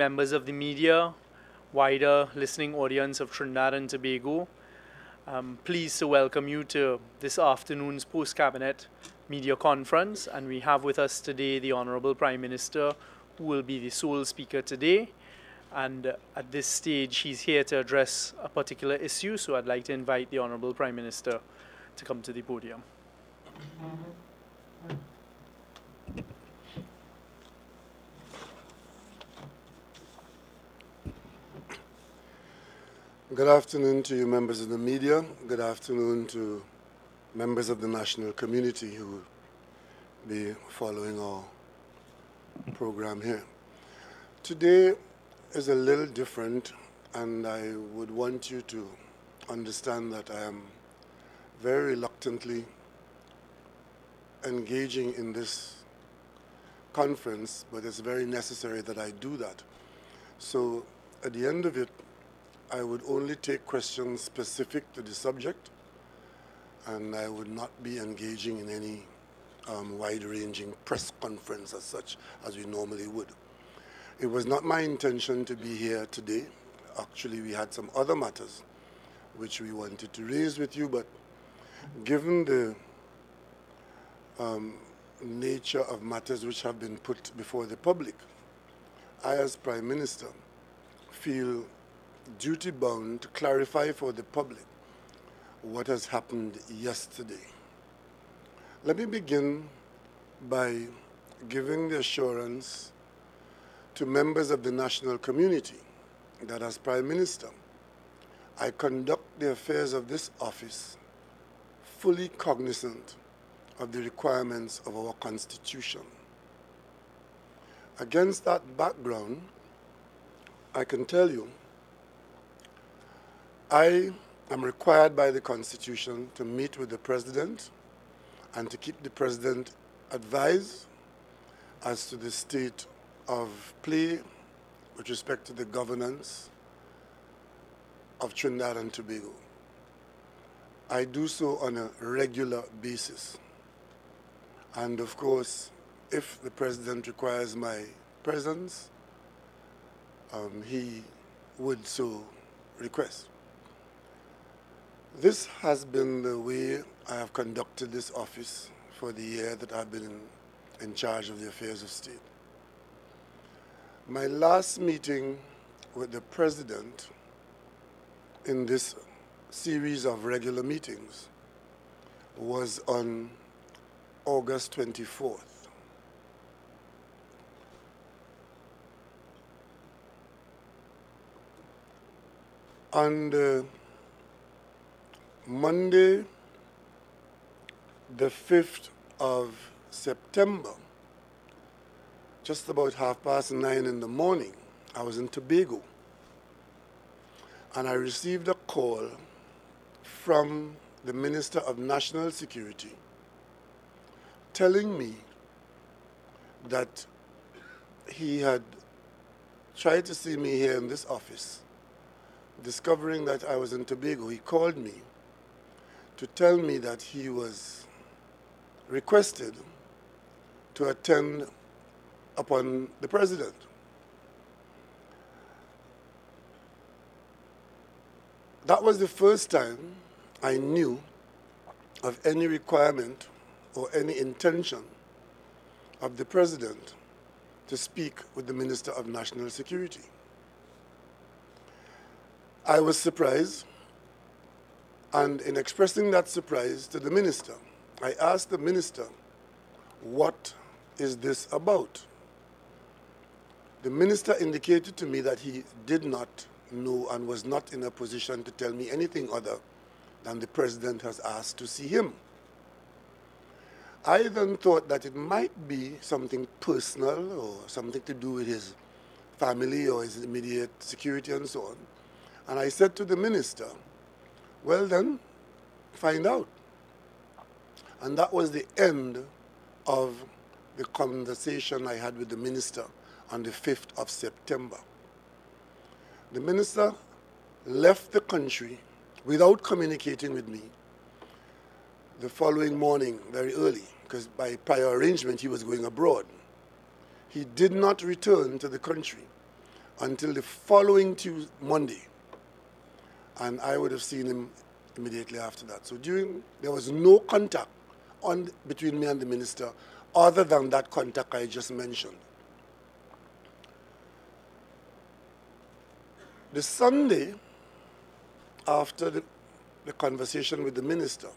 members of the media, wider listening audience of Trinidad and Tobago. I'm pleased to welcome you to this afternoon's post-cabinet media conference, and we have with us today the Honorable Prime Minister, who will be the sole speaker today. And at this stage, he's here to address a particular issue, so I'd like to invite the Honorable Prime Minister to come to the podium. Good afternoon to you members of the media. Good afternoon to members of the national community who will be following our program here. Today is a little different, and I would want you to understand that I am very reluctantly engaging in this conference, but it's very necessary that I do that. So at the end of it, I would only take questions specific to the subject, and I would not be engaging in any wide-ranging press conference as such as we normally would. It was not my intention to be here today. Actually, we had some other matters which we wanted to raise with you, but given the nature of matters which have been put before the public, I, as Prime Minister, feel duty-bound to clarify for the public what has happened yesterday. Let me begin by giving the assurance to members of the national community that as Prime Minister, I conduct the affairs of this office fully cognizant of the requirements of our Constitution. Against that background, I can tell you I am required by the Constitution to meet with the President and to keep the President advised as to the state of play with respect to the governance of Trinidad and Tobago. I do so on a regular basis. And of course, if the President requires my presence, he would so request. This has been the way I have conducted this office for the year that I've been in charge of the affairs of state. My last meeting with the President in this series of regular meetings was on August 24th. On Monday, the 5th of September, just about 9:30 in the morning, I was in Tobago, and I received a call from the Minister of National Security telling me that he had tried to see me here in this office. Discovering that I was in Tobago, he called me to tell me that he was requested to attend upon the President. That was the first time I knew of any requirement or any intention of the President to speak with the Minister of National Security. I was surprised, and in expressing that surprise to the Minister, I asked the Minister, what is this about? The Minister indicated to me that he did not know and was not in a position to tell me anything other than the President has asked to see him. I then thought that it might be something personal or something to do with his family or his immediate security and so on. And I said to the Minister, well then, find out. And that was the end of the conversation I had with the Minister on the 5th of September. The Minister left the country without communicating with me the following morning very early, because by prior arrangement he was going abroad. He did not return to the country until the following Monday, and I would have seen him immediately after that. So there was no contact between me and the minister other than that contact I just mentioned. The Sunday after the conversation with the minister,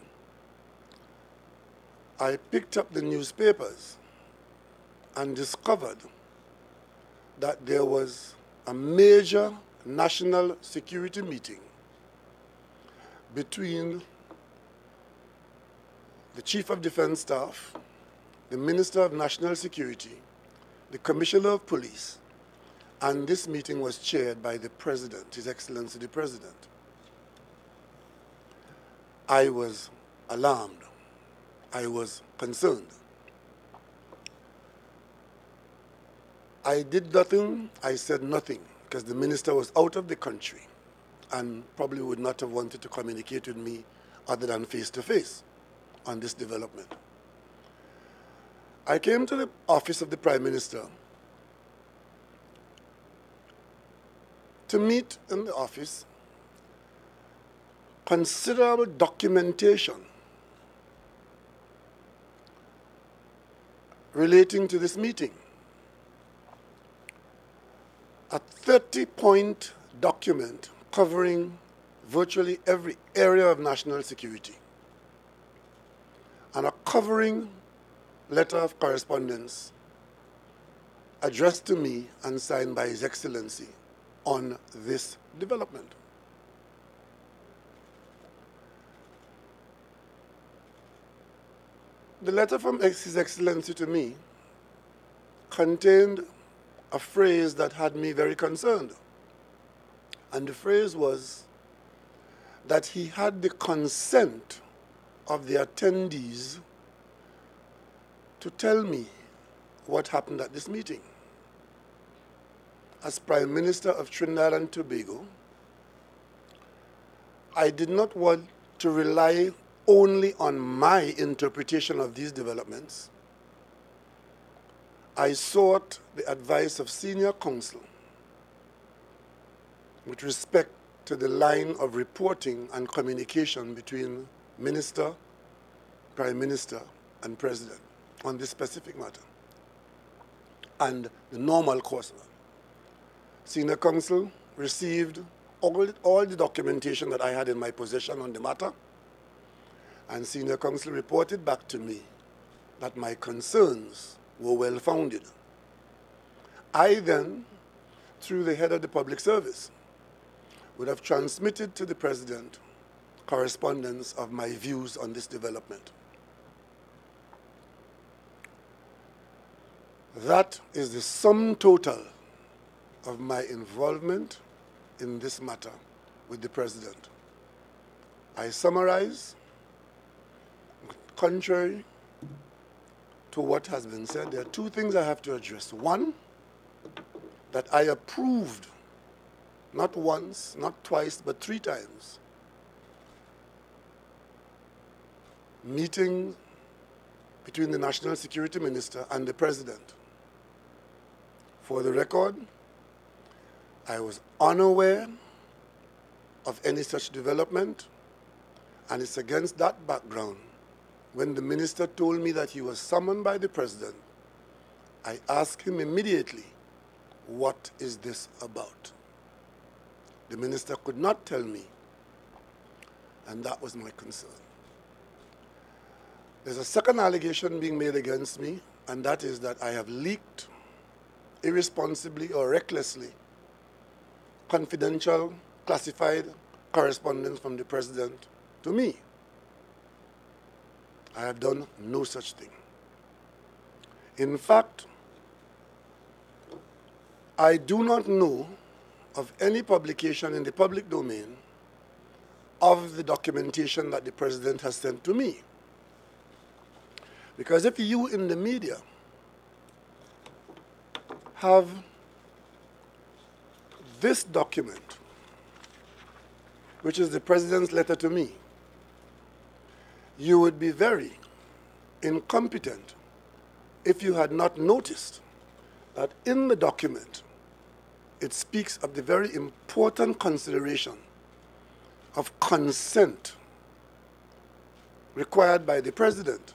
I picked up the newspapers and discovered that there was a major national security meeting between the Chief of Defense Staff, the Minister of National Security, the Commissioner of Police, and this meeting was chaired by the President, His Excellency the President. I was alarmed. I was concerned. I did nothing, I said nothing, because the minister was out of the country and probably would not have wanted to communicate with me other than face-to-face on this development. I came to the office of the Prime Minister to meet in the office considerable documentation relating to this meeting. A 30-point document covering virtually every area of national security, and a covering letter of correspondence addressed to me and signed by His Excellency on this development. The letter from His Excellency to me contained a phrase that had me very concerned. And the phrase was that he had the consent of the attendees to tell me what happened at this meeting. As Prime Minister of Trinidad and Tobago, I did not want to rely only on my interpretation of these developments. I sought the advice of senior counsel with respect to the line of reporting and communication between Minister, Prime Minister, and President on this specific matter, and the normal course. Senior counsel received all the documentation that I had in my possession on the matter, and senior counsel reported back to me that my concerns were well-founded. I then, through the head of the public service, would have transmitted to the President correspondence of my views on this development. That is the sum total of my involvement in this matter with the President. I summarize, contrary to what has been said, there are two things I have to address. One, that I approved, not once, not twice, but 3 times, meetings between the National Security Minister and the President. For the record, I was unaware of any such development, and it's against that background when the minister told me that he was summoned by the President, I asked him immediately, what is this about? The minister could not tell me, and that was my concern. There's a second allegation being made against me, and that is that I have leaked irresponsibly or recklessly confidential, classified correspondence from the President to me. I have done no such thing. In fact, I do not know of any publication in the public domain of the documentation that the President has sent to me. Because if you in the media have this document, which is the President's letter to me, you would be very incompetent if you had not noticed that in the document it speaks of the very important consideration of consent required by the president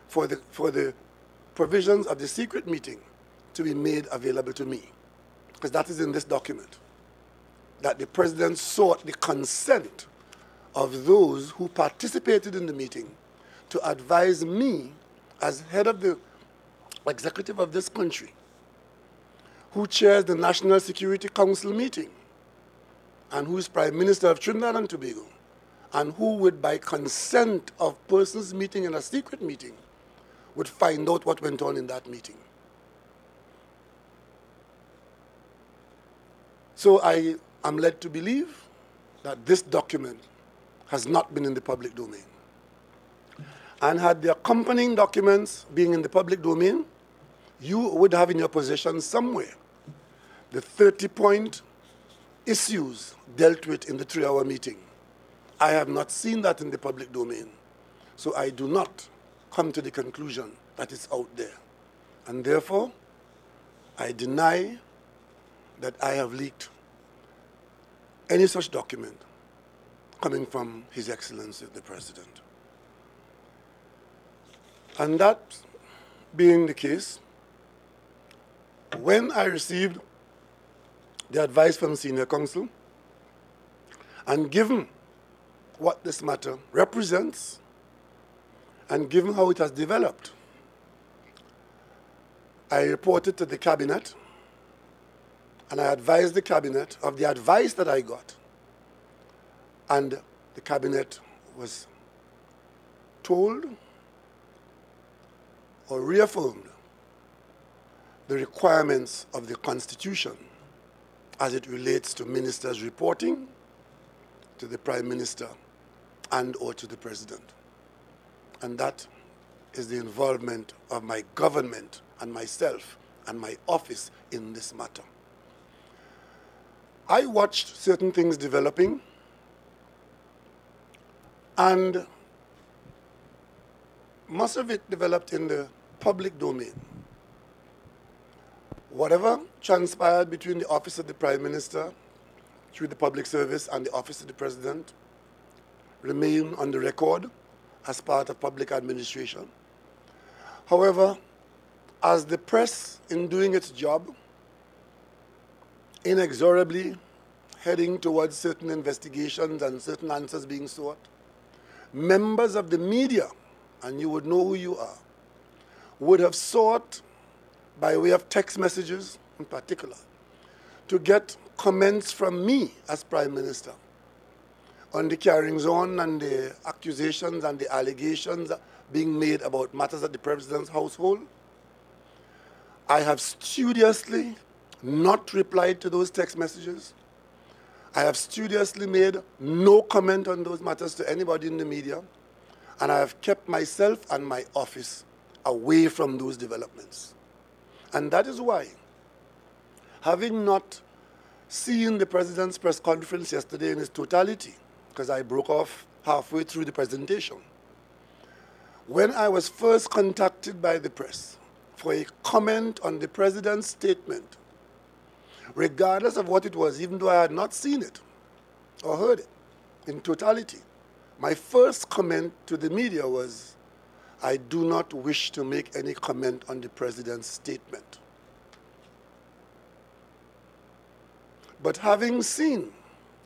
for the provisions of the secret meeting to be made available to me. Because that is in this document, that the president sought the consent of those who participated in the meeting to advise me as head of the executive of this country, who chairs the National Security Council meeting, and who is Prime Minister of Trinidad and Tobago, and who would, by consent of persons meeting in a secret meeting, would find out what went on in that meeting. So I am led to believe that this document has not been in the public domain. And had the accompanying documents being in the public domain, you would have in your possession somewhere the 30-point issues dealt with in the 3-hour meeting. I have not seen that in the public domain. So I do not come to the conclusion that it's out there. And therefore, I deny that I have leaked any such document coming from His Excellency the President. And that being the case, when I received the advice from Senior Counsel, and given what this matter represents, and given how it has developed, I reported to the Cabinet, and I advised the Cabinet of the advice that I got. And the Cabinet was told or reaffirmed the requirements of the Constitution as it relates to ministers reporting to the Prime Minister and or to the President. And that is the involvement of my government and myself and my office in this matter. I watched certain things developing, and most of it developed in the public domain. Whatever transpired between the Office of the Prime Minister through the Public Service and the Office of the President remain on the record as part of public administration. However, as the press, in doing its job, inexorably heading towards certain investigations and certain answers being sought, members of the media, and you would know who you are, would have sought, by way of text messages in particular, to get comments from me as Prime Minister on the carryings on and the accusations and the allegations being made about matters at the President's household. I have studiously not replied to those text messages. I have studiously made no comment on those matters to anybody in the media, and I have kept myself and my office away from those developments. And that is why, having not seen the President's press conference yesterday in its totality, because I broke off halfway through the presentation, when I was first contacted by the press for a comment on the President's statement, regardless of what it was, even though I had not seen it or heard it in totality, my first comment to the media was, I do not wish to make any comment on the President's statement. But having seen,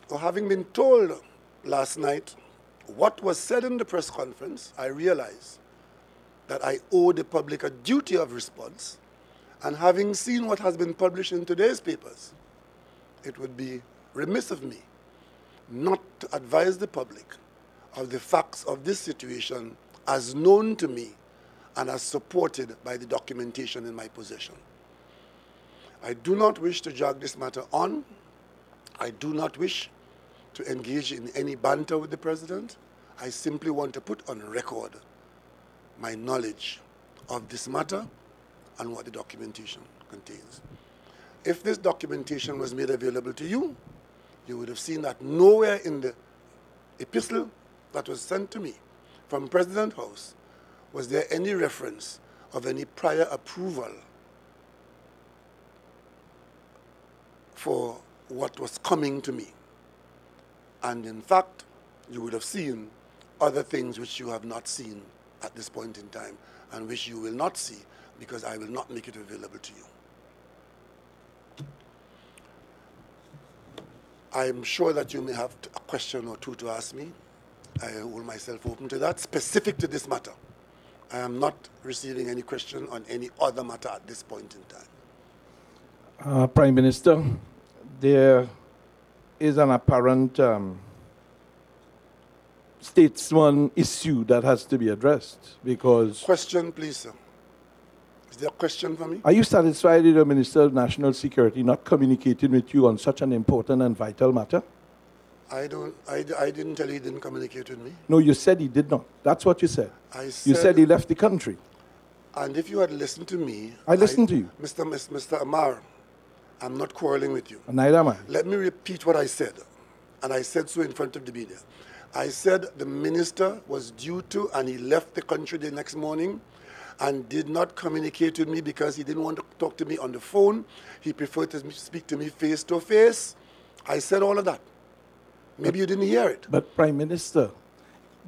or having been told last night what was said in the press conference, I realized that I owe the public a duty of response. And having seen what has been published in today's papers, it would be remiss of me not to advise the public of the facts of this situation as known to me and as supported by the documentation in my possession. I do not wish to drag this matter on. I do not wish to engage in any banter with the President. I simply want to put on record my knowledge of this matter and what the documentation contains. If this documentation was made available to you, you would have seen that nowhere in the epistle that was sent to me from President House was there any reference of any prior approval for what was coming to me. And in fact, you would have seen other things which you have not seen at this point in time and which you will not see because I will not make it available to you. I'm sure that you may have a question or two to ask me. I hold myself open to that, specific to this matter. I am not receiving any question on any other matter at this point in time. Prime Minister, there is an apparent statesman issue that has to be addressed because... Question, please, sir. Is there a question for me? Are you satisfied with the Minister of National Security not communicating with you on such an important and vital matter? I didn't tell you he didn't communicate with me. No, you said he did not. That's what you said. You said he left the country. And if you had listened to me... I listened to you. Mr. Amar, I'm not quarreling with you. Neither am I. Let me repeat what I said. And I said so in front of the media. I said the minister was due to, and he left the country the next morning and did not communicate with me because he didn't want to talk to me on the phone. He preferred to speak to me face to face. I said all of that. Maybe you didn't hear it. But Prime Minister,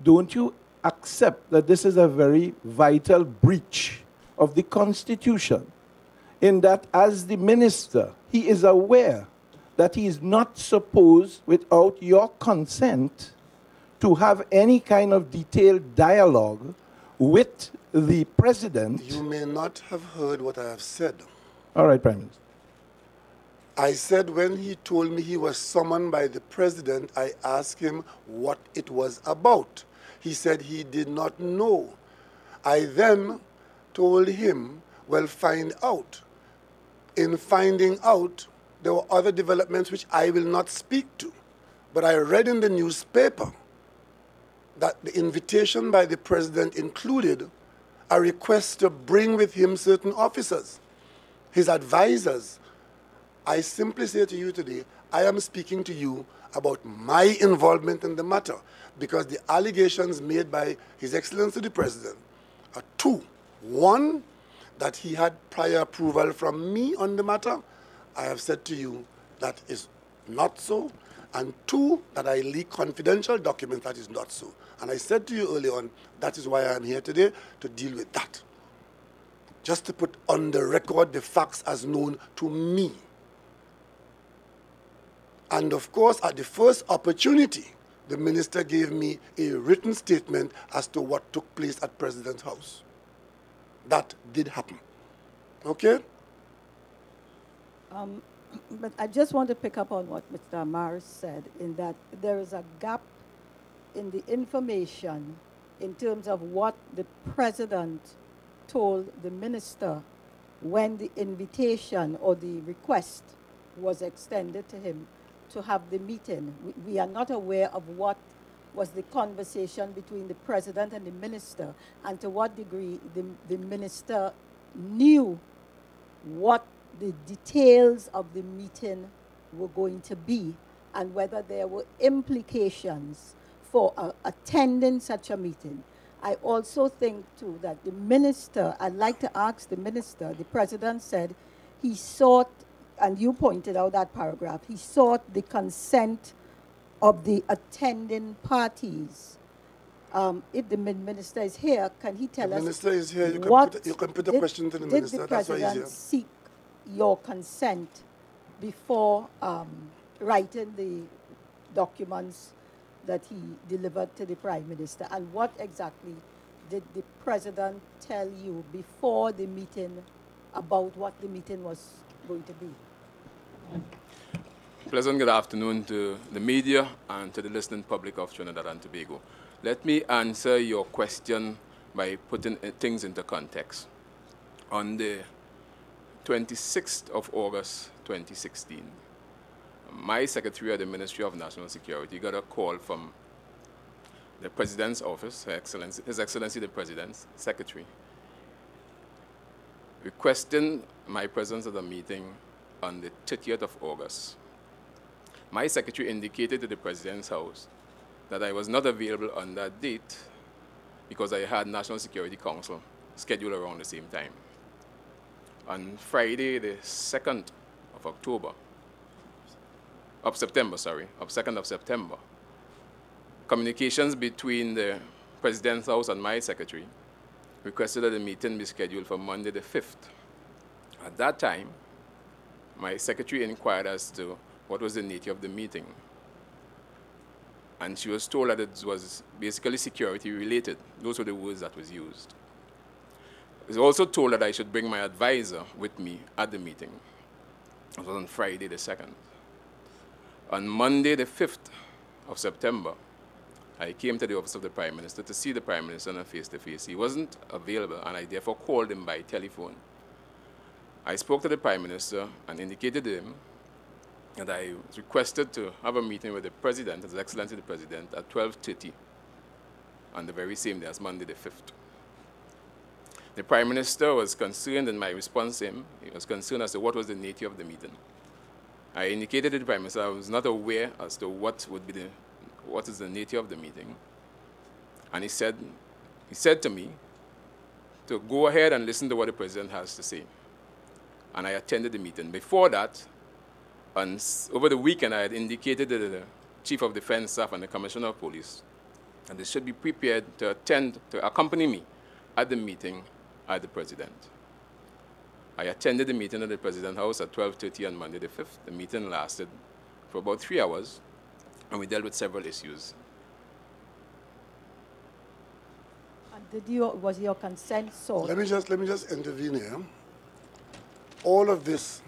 don't you accept that this is a very vital breach of the Constitution in that as the minister, he is aware that he is not supposed, without your consent, to have any kind of detailed dialogue with the president? You may not have heard what I have said. All right, Prime Minister. I said when he told me he was summoned by the president, I asked him what it was about. He said he did not know. I then told him, well, find out. In finding out, there were other developments which I will not speak to. But I read in the newspaper that the invitation by the president included a request to bring with him certain officers, his advisors. I simply say to you today, I am speaking to you about my involvement in the matter because the allegations made by His Excellency the President are two. One, that he had prior approval from me on the matter. I have said to you that is not so. And two, that I leak confidential documents. That is not so. And I said to you early on, that is why I am here today, to deal with that. Just to put on the record the facts as known to me. And of course, at the first opportunity, the minister gave me a written statement as to what took place at President's house. That did happen. Okay? But I just want to pick up on what Mr. Amar said, in that there is a gap in the information in terms of what the president told the minister when the invitation or the request was extended to him to have the meeting. We are not aware of what was the conversation between the president and the minister, and to what degree the minister knew what the details of the meeting were going to be, and whether there were implications for attending such a meeting. I also think, too, that the minister, I'd like to ask the minister, the president said he sought, and you pointed out that paragraph, he sought the consent of the attending parties. If the minister is here, can he tell us? The minister is here. You can put a question to the minister. That's why he's here. Did the president seek your consent before writing the documents that he delivered to the Prime Minister? And what exactly did the president tell you before the meeting about what the meeting was going to be? Pleasant good afternoon to the media and to the listening public of Trinidad and Tobago. Let me answer your question by putting things into context. On the 26th of August 2016, my secretary at the Ministry of National Security got a call from the President's office, His Excellency the President's secretary, requesting my presence at a meeting on the 30th of August. My secretary indicated to the President's house that I was not available on that date because I had National Security Council scheduled around the same time. On Friday, the 2nd of October, of September, sorry, of 2nd of September, communications between the President's House and my secretary requested that the meeting be scheduled for Monday the 5th. At that time, my secretary inquired as to what was the nature of the meeting. And she was told that it was basically security related. Those were the words that was used. I was also told that I should bring my advisor with me at the meeting. It was on Friday the 2nd. On Monday the 5th of September, I came to the office of the Prime Minister to see the Prime Minister on a face-to-face. He wasn't available, and I therefore called him by telephone. I spoke to the Prime Minister and indicated to him that I was requested to have a meeting with the President, His Excellency the President, at 12:30 on the very same day as Monday the 5th. The Prime Minister was concerned in my response to him. He was concerned as to what was the nature of the meeting. I indicated to the Prime Minister I was not aware as to what is the nature of the meeting. And he said to me to go ahead and listen to what the President has to say. And I attended the meeting. Before that, over the weekend, I had indicated to the Chief of Defense Staff and the Commissioner of Police that they should be prepared to accompany me at the meeting at the President. I attended the meeting at the President's House at 12:30 on Monday the 5th. The meeting lasted for about 3 hours, and we dealt with several issues. And was your consent sought? Let me just intervene here. All of this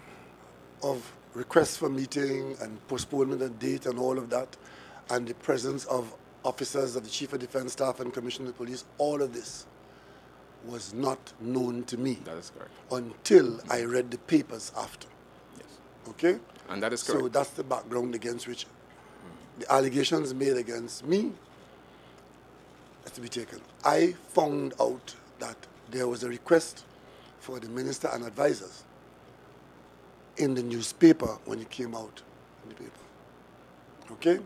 of requests for meeting and postponement of date and all of that, and the presence of officers of the Chief of Defense Staff and Commissioner of Police, all of this was not known to me. That is correct. Until I read the papers after. Yes. Okay? And that is correct. So that's the background against which the allegations made against me has to be taken. I found out that there was a request for the minister and advisors in the newspaper when it came out in the paper. Okay?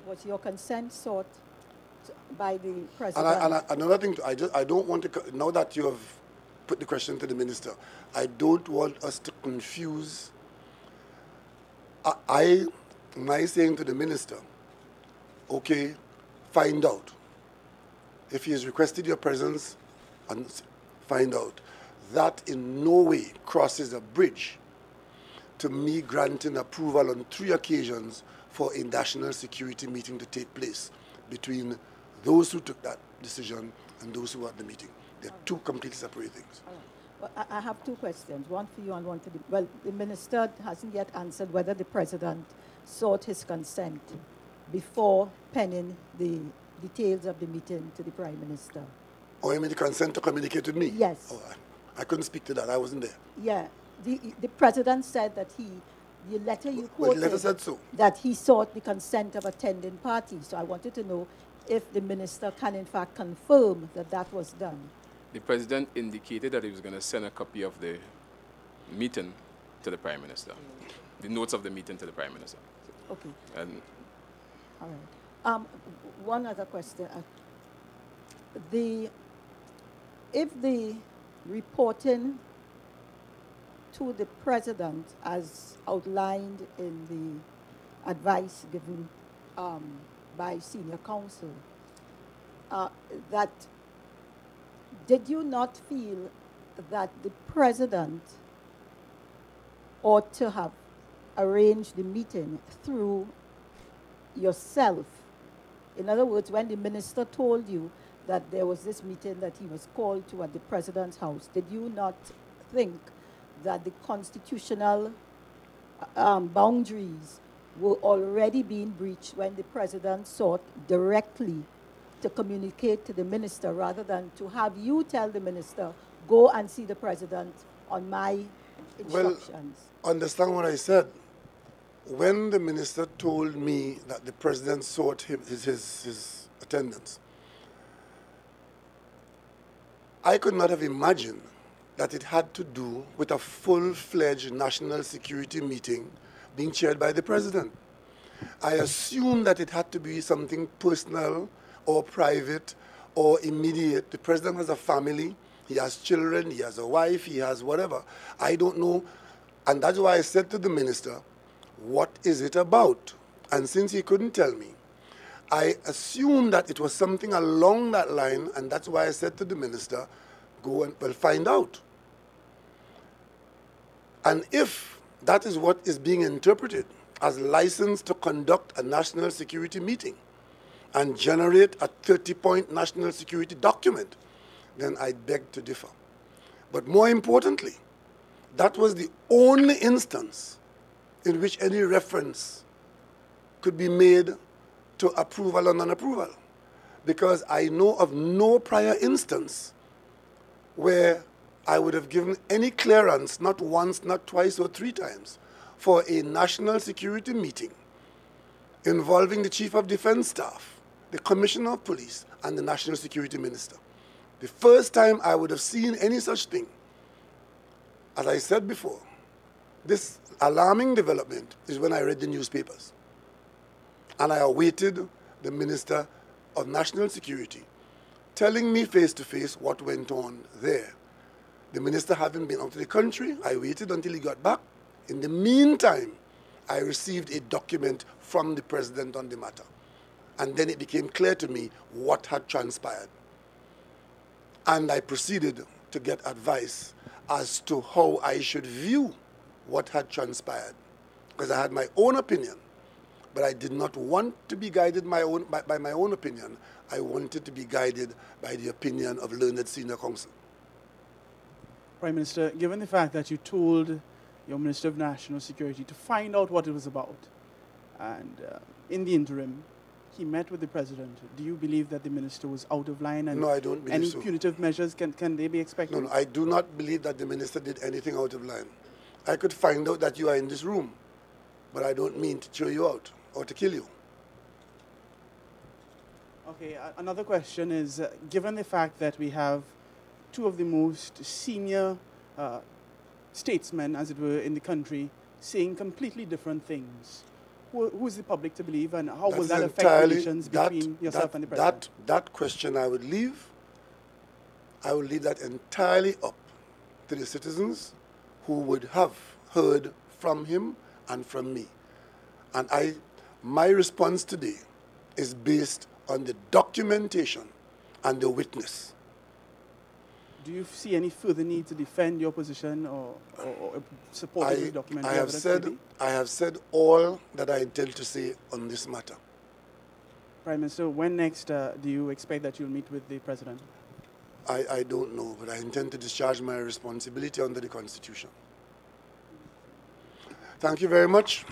Was your consent sought by the President? And another thing, I don't want to, now that you have put the question to the minister, I don't want us to confuse. My saying to the minister, okay, find out. If he has requested your presence, and find out. That in no way crosses a bridge to me granting approval on 3 occasions for a national security meeting to take place between those who took that decision and those who were at the meeting. They're 2 completely separate things. Well, I have 2 questions, one for you and one for the... Well, the minister hasn't yet answered whether the President sought his consent before penning the details of the meeting to the Prime Minister. Oh, you mean the consent to communicate with me? Yes. Oh, I couldn't speak to that. I wasn't there. Yeah. The President said that the letter you quoted, the letter said so. That he sought the consent of attending parties. So I wanted to know if the minister can in fact confirm that that was done. The President indicated that he was going to send a copy of the meeting to the Prime Minister, the notes of the meeting to the Prime Minister. Okay. And all right. One other question. If the reporting to the President, as outlined in the advice given by senior counsel, that did you not feel that the President ought to have arranged the meeting through yourself? In other words, when the minister told you that there was this meeting that he was called to at the President's house, did you not think that the constitutional boundaries were already being breached when the President sought directly to communicate to the minister rather than to have you tell the minister, go and see the President on my instructions? Well, understand what I said. When the minister told me that the President sought his attendance, I could not have imagined that it had to do with a full-fledged national security meeting being chaired by the President. I assumed that it had to be something personal or private or immediate. The President has a family, he has children, he has a wife, he has whatever. I don't know. And that's why I said to the minister, what is it about? And since he couldn't tell me, I assumed that it was something along that line, and that's why I said to the minister, go and find out. And if that is what is being interpreted as license to conduct a national security meeting and generate a 30-point national security document, then I beg to differ. But more importantly, that was the only instance in which any reference could be made to approval or non-approval, because I know of no prior instance where I would have given any clearance, not once, not twice or 3 times, for a national security meeting involving the Chief of Defense Staff, the Commissioner of Police, and the National Security Minister. The first time I would have seen any such thing, as I said before, this alarming development is when I read the newspapers. And I awaited the Minister of National Security telling me face to face what went on there. The minister having been out of the country, I waited until he got back. In the meantime, I received a document from the president on the matter. And then it became clear to me what had transpired. And I proceeded to get advice as to how I should view what had transpired. Because I had my own opinion, but I did not want to be guided by my own opinion. I wanted to be guided by the opinion of learned senior counsel. Prime Minister, given the fact that you told your Minister of National Security to find out what it was about, and in the interim, he met with the President, do you believe that the Minister was out of line? And no, I don't believe any so. punitive measures, can they be expected? No, I do not believe that the Minister did anything out of line. I could find out that you are in this room, but I don't mean to throw you out or to kill you. Okay, another question is, given the fact that we have 2 of the most senior statesmen, as it were, in the country, saying completely different things, who is the public to believe, and how will that affect relations between yourself and the President? That question I would leave that entirely up to the citizens who would have heard from him and from me. And my response today is based on the documentation and the witness. Do you see any further need to defend your position or support this document? I have said all that I intend to say on this matter. Prime Minister, when next do you expect that you'll meet with the President? I don't know, but I intend to discharge my responsibility under the Constitution. Thank you very much.